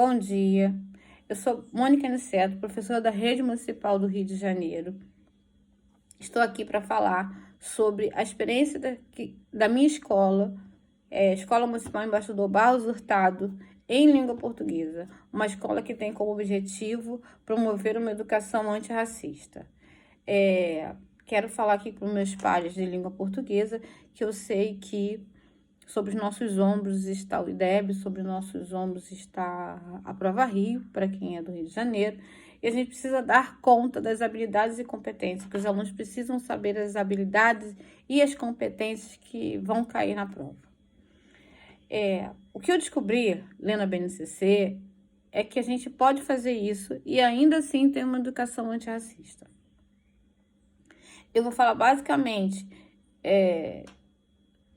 Bom dia, eu sou Mônica Aniceto, professora da Rede Municipal do Rio de Janeiro. Estou aqui para falar sobre a experiência da minha escola, Escola Municipal Embaixador Barros Hurtado, em língua portuguesa. Uma escola que tem como objetivo promover uma educação antirracista. Quero falar aqui com meus pares de língua portuguesa, que eu sei que sobre os nossos ombros está o IDEB, sobre os nossos ombros está a Prova Rio, para quem é do Rio de Janeiro, e a gente precisa dar conta das habilidades e competências, porque os alunos precisam saber as habilidades e as competências que vão cair na prova. O que eu descobri, lendo a BNCC, é que a gente pode fazer isso e ainda assim ter uma educação antirracista. Eu vou falar basicamente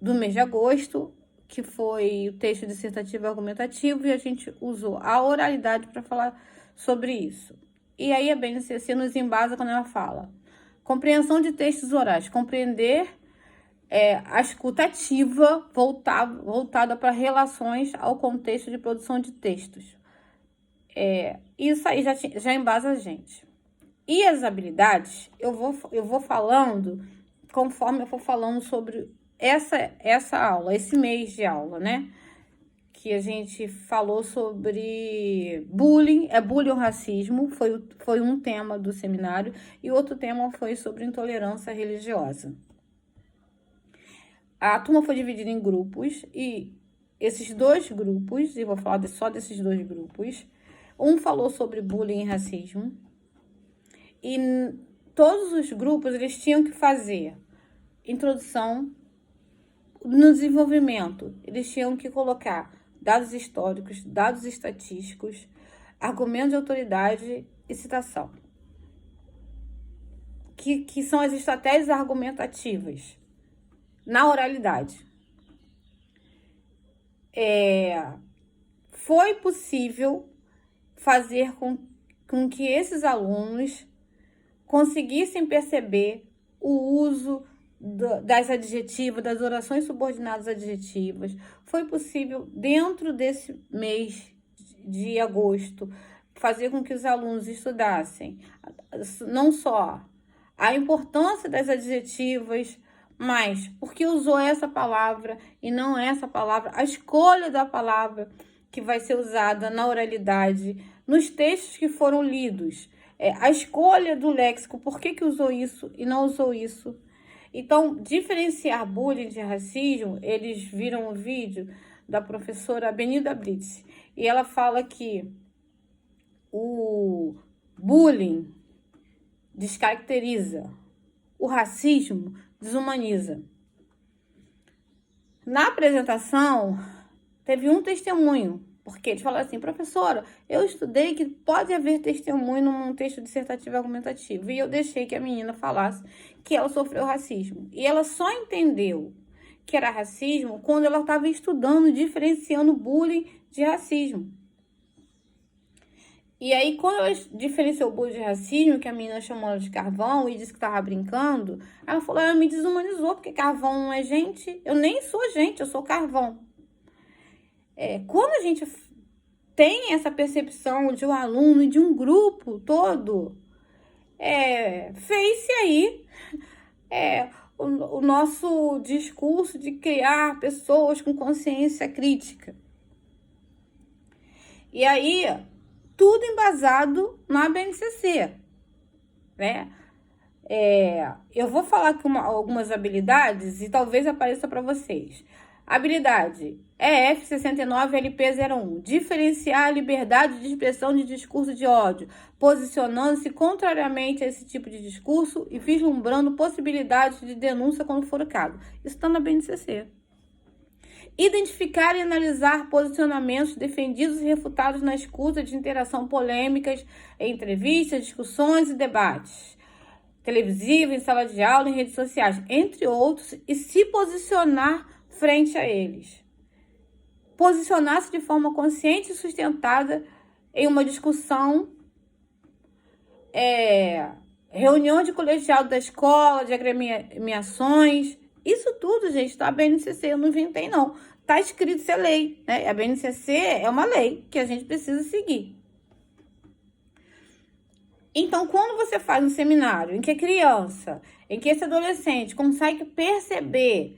do mês de agosto, que foi o texto dissertativo e argumentativo, e a gente usou a oralidade para falar sobre isso. E aí a BNCC nos embasa quando ela fala compreensão de textos orais, compreender a escuta ativa voltada para relações ao contexto de produção de textos. Isso aí já embasa a gente. E as habilidades, eu vou falando conforme eu for falando sobre essa aula, esse mês de aula, né? Que a gente falou sobre bullying, bullying ou racismo, foi um tema do seminário, e outro tema foi sobre intolerância religiosa. A turma foi dividida em grupos, e esses dois grupos, e vou falar só desses dois grupos, um falou sobre bullying e racismo, e todos os grupos, eles tinham que fazer introdução. No desenvolvimento, eles tinham que colocar dados históricos, dados estatísticos, argumentos de autoridade e citação, que são as estratégias argumentativas na oralidade. Foi possível fazer com que esses alunos conseguissem perceber o uso das adjetivas, das orações subordinadas adjetivas. Foi possível, dentro desse mês de agosto, fazer com que os alunos estudassem não só a importância das adjetivas, mas por que usou essa palavra e não essa palavra, a escolha da palavra que vai ser usada na oralidade, nos textos que foram lidos, a escolha do léxico, por que usou isso e não usou isso. Então, diferenciar bullying de racismo, eles viram um vídeo da professora Benida Brits, e ela fala que o bullying descaracteriza, o racismo desumaniza. Na apresentação, teve um testemunho, porque eles falaram assim: professora, eu estudei que pode haver testemunho num texto dissertativo argumentativo, e eu deixei que a menina falasse que ela sofreu racismo. E ela só entendeu que era racismo quando ela estava estudando, diferenciando bullying de racismo. E aí, quando ela diferenciou o bullying de racismo, que a menina chamou ela de carvão e disse que estava brincando, ela falou: ela me desumanizou, porque carvão não é gente, eu nem sou gente, eu sou carvão. Quando a gente tem essa percepção de um aluno e de um grupo todo, fez-se aí o nosso discurso de criar pessoas com consciência crítica. E aí, tudo embasado na BNCC, né? Eu vou falar aqui algumas habilidades e talvez apareça para vocês. Habilidade EF 69 LP01, diferenciar a liberdade de expressão de discurso de ódio, posicionando-se contrariamente a esse tipo de discurso e vislumbrando possibilidades de denúncia quando for o caso. Isso está na BNCC. Identificar e analisar posicionamentos defendidos e refutados na escuta de interação polêmicas em entrevistas, discussões e debates televisiva, em sala de aula, em redes sociais, entre outros, e se posicionar frente a eles. Posicionar-se de forma consciente e sustentada em uma discussão, reunião de colegiado da escola, de agremiações. Isso tudo, gente, tá? BNCC, eu não inventei, não. está escrito, isso é lei, né? A BNCC é uma lei que a gente precisa seguir. Então, quando você faz um seminário em que a criança, em que esse adolescente consegue perceber,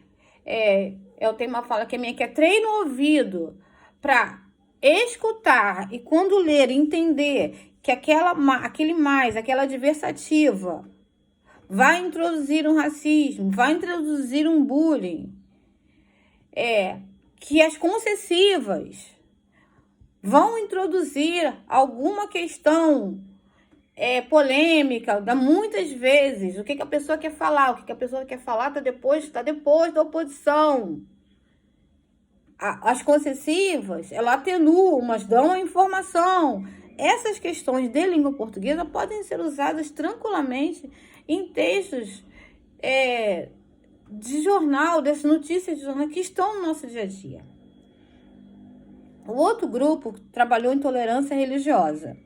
eu tenho uma fala que é minha, que é treino o ouvido para escutar e quando ler, entender que aquela adversativa vai introduzir um racismo, vai introduzir um bullying, que as concessivas vão introduzir alguma questão polêmica, muitas vezes, o que a pessoa quer falar, o que a pessoa quer falar tá depois da oposição. As concessivas, ela atenuam, mas dão a informação. Essas questões de língua portuguesa podem ser usadas tranquilamente em textos de jornal, dessas notícias de jornal que estão no nosso dia a dia. O outro grupo trabalhou intolerância religiosa.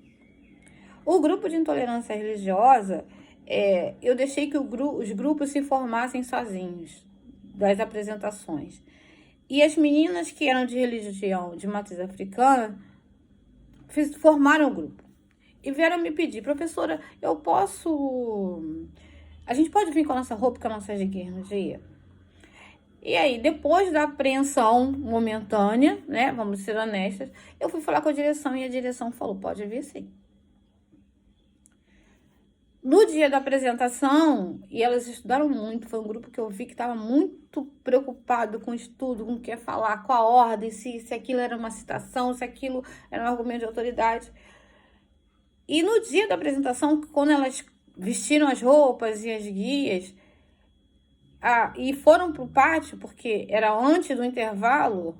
O grupo de intolerância religiosa, eu deixei que os grupos se formassem sozinhos das apresentações. E as meninas que eram de religião de matriz africana formaram o grupo. E vieram me pedir, professora, a gente pode vir com a nossa roupa, com a nossa guia no dia? E aí, depois da apreensão momentânea, né, vamos ser honestas, eu fui falar com a direção e a direção falou, pode vir sim. No dia da apresentação, e elas estudaram muito, foi um grupo que eu vi que estava muito preocupado com o estudo, com o que ia falar, com a ordem, se aquilo era uma citação, se aquilo era um argumento de autoridade. E no dia da apresentação, quando elas vestiram as roupas e as guias, e foram para o pátio, porque era antes do intervalo,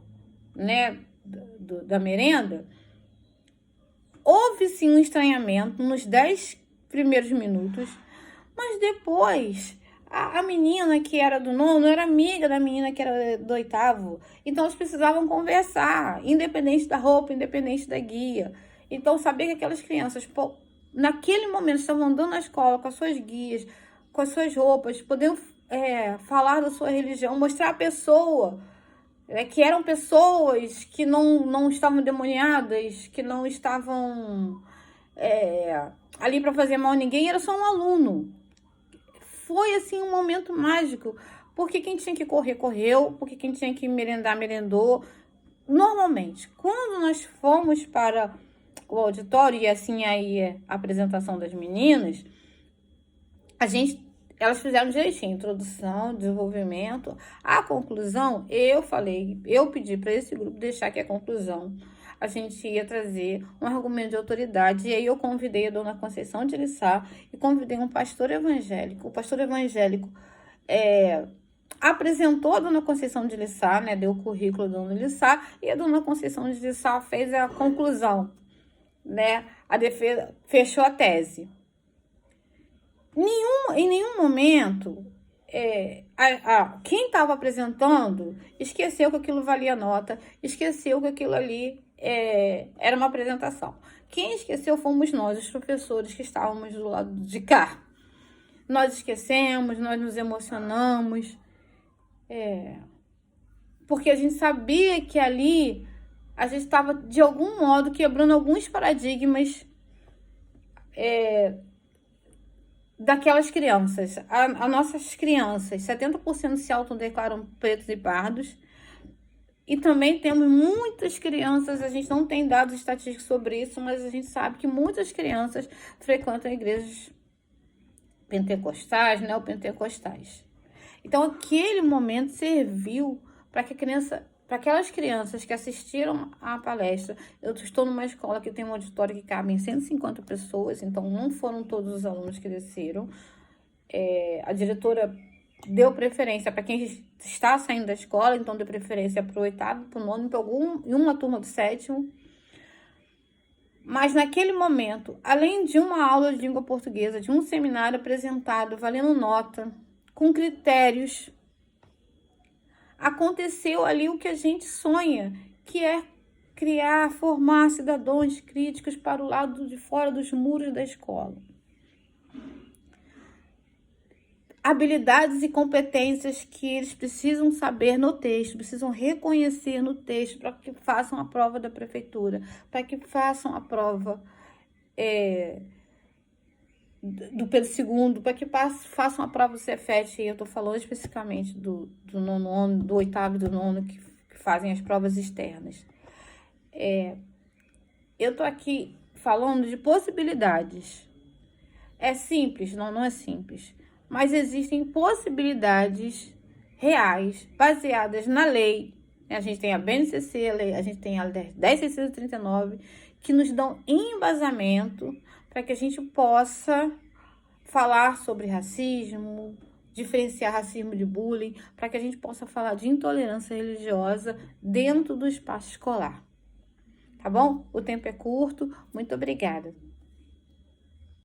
né, da merenda, houve sim um estranhamento nos 10 primeiros minutos, mas depois a menina que era do nono era amiga da menina que era do oitavo, então eles precisavam conversar, independente da roupa, independente da guia. Então saber que aquelas crianças, naquele momento, estavam andando na escola com as suas guias, com as suas roupas, podendo falar da sua religião, mostrar a pessoa, que eram pessoas que não estavam demoniadas, que não estavam ali para fazer mal a ninguém, era só um aluno. Foi assim um momento mágico, porque quem tinha que correr, correu, porque quem tinha que merendar, merendou. Normalmente, quando nós fomos para o auditório, e assim aí a apresentação das meninas, elas fizeram direitinho, introdução, desenvolvimento. A conclusão, eu pedi para esse grupo deixar que a conclusão a gente ia trazer um argumento de autoridade. E aí eu convidei a dona Conceição de Lissá e convidei um pastor evangélico. O pastor evangélico apresentou a dona Conceição de Lissá, né, deu o currículo da dona Lissá, e a dona Conceição de Lissá fez a conclusão, né, a defesa fechou a tese. Em nenhum momento, quem estava apresentando esqueceu que aquilo valia nota, esqueceu que aquilo ali era uma apresentação. Quem esqueceu fomos nós, os professores que estávamos do lado de cá. Nós esquecemos, nós nos emocionamos, porque a gente sabia que ali a gente estava, de algum modo, quebrando alguns paradigmas daquelas crianças. As nossas crianças, 70% se autodeclaram pretos e pardos. E também temos muitas crianças, a gente não tem dados estatísticos sobre isso, mas a gente sabe que muitas crianças frequentam igrejas pentecostais, neopentecostais. Então, aquele momento serviu para aquelas crianças que assistiram à palestra. Eu estou numa escola que tem um auditório que cabe em 150 pessoas, então não foram todos os alunos que desceram. A diretora deu preferência para quem está saindo da escola, então deu preferência para o oitavo, para o nono, e uma turma do sétimo. Mas naquele momento, além de uma aula de língua portuguesa, de um seminário apresentado, valendo nota, com critérios, aconteceu ali o que a gente sonha, que é formar cidadãos críticos para o lado de fora dos muros da escola. habilidades e competências que eles precisam saber no texto, precisam reconhecer no texto para que façam a prova da prefeitura, para que façam a prova do Pedro II, para que façam a prova do Cefet. Eu estou falando especificamente do nono ano, do oitavo e do nono, que fazem as provas externas. Eu estou aqui falando de possibilidades. É simples? Não, não é simples. Mas existem possibilidades reais, baseadas na lei. A gente tem a BNCC, a gente tem a 10.639, que nos dão embasamento para que a gente possa falar sobre racismo, diferenciar racismo de bullying, para que a gente possa falar de intolerância religiosa dentro do espaço escolar. Tá bom? O tempo é curto. Muito obrigada.